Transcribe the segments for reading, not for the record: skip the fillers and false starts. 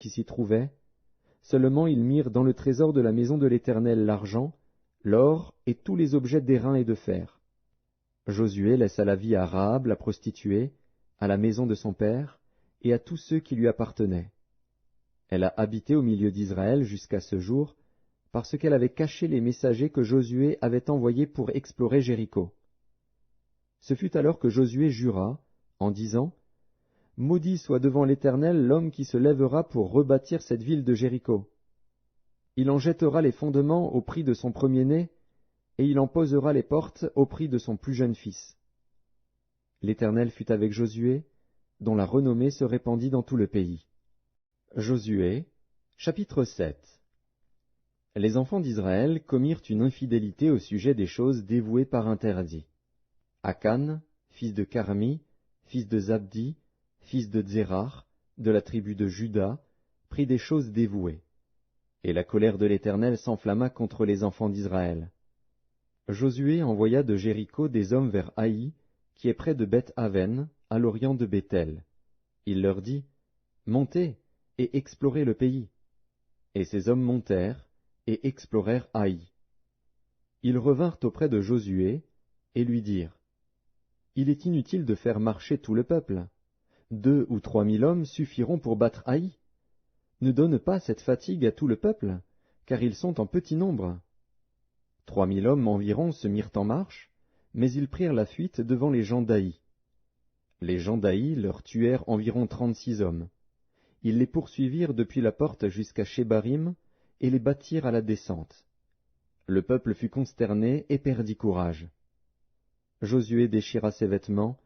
qui s'y trouvaient. Seulement ils mirent dans le trésor de la maison de l'Éternel l'argent, l'or et tous les objets d'airain et de fer. Josué laissa la vie à Rahab la prostituée, à la maison de son père, et à tous ceux qui lui appartenaient. Elle a habité au milieu d'Israël jusqu'à ce jour, parce qu'elle avait caché les messagers que Josué avait envoyés pour explorer Jéricho. Ce fut alors que Josué jura, en disant, « Maudit soit devant l'Éternel l'homme qui se lèvera pour rebâtir cette ville de Jéricho. Il en jettera les fondements au prix de son premier-né, et il en posera les portes au prix de son plus jeune fils. » L'Éternel fut avec Josué, dont la renommée se répandit dans tout le pays. Josué, chapitre 7. Les enfants d'Israël commirent une infidélité au sujet des choses dévouées par interdit. Akan, fils de Carmi, fils de Zabdi, fils de Zérar, de la tribu de Juda, prit des choses dévouées. Et la colère de l'Éternel s'enflamma contre les enfants d'Israël. Josué envoya de Jéricho des hommes vers Haï, qui est près de Beth-Aven, à l'orient de Béthel. Il leur dit, « Montez et explorez le pays. » Et ces hommes montèrent et explorèrent Haï. Ils revinrent auprès de Josué et lui dirent, « Il est inutile de faire marcher tout le peuple. 2 ou 3 000 hommes suffiront pour battre Haï. Ne donne pas cette fatigue à tout le peuple, car ils sont en petit nombre. » 3 000 hommes environ se mirent en marche, mais ils prirent la fuite devant les gens d'Haï. Les gens d'Haï leur tuèrent environ 36 hommes. Ils les poursuivirent depuis la porte jusqu'à Shebarim et les battirent à la descente. Le peuple fut consterné et perdit courage. Josué déchira ses vêtements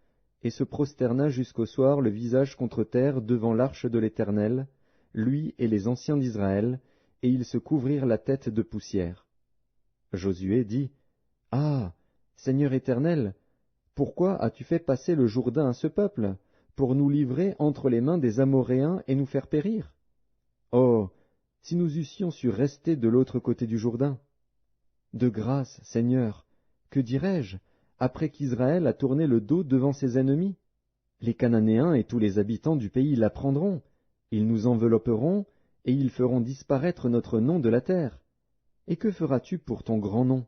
et se prosterna jusqu'au soir le visage contre terre devant l'arche de l'Éternel, lui et les anciens d'Israël, et ils se couvrirent la tête de poussière. Josué dit, « Ah, Seigneur Éternel, pourquoi as-tu fait passer le Jourdain à ce peuple, pour nous livrer entre les mains des Amoréens et nous faire périr? Oh, si nous eussions su rester de l'autre côté du Jourdain! De grâce, Seigneur, que dirais-je, après qu'Israël a tourné le dos devant ses ennemis? Les Cananéens et tous les habitants du pays l'apprendront, ils nous envelopperont, et ils feront disparaître notre nom de la terre. Et que feras-tu pour ton grand nom? »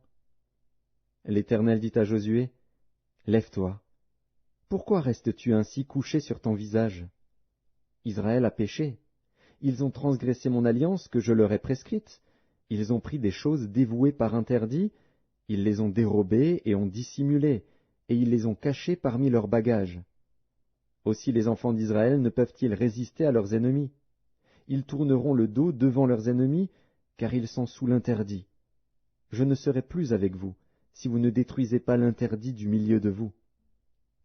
L'Éternel dit à Josué, « Lève-toi. Pourquoi restes-tu ainsi couché sur ton visage? Israël a péché. Ils ont transgressé mon alliance que je leur ai prescrite. Ils ont pris des choses dévouées par interdit, ils les ont dérobées et ont dissimulé, et ils les ont cachées parmi leurs bagages. Aussi les enfants d'Israël ne peuvent-ils résister à leurs ennemis? Ils tourneront le dos devant leurs ennemis, car ils sont sous l'interdit. Je ne serai plus avec vous, si vous ne détruisez pas l'interdit du milieu de vous.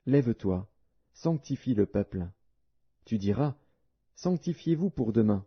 Lève-toi, sanctifie le peuple. Tu diras, sanctifiez-vous pour demain,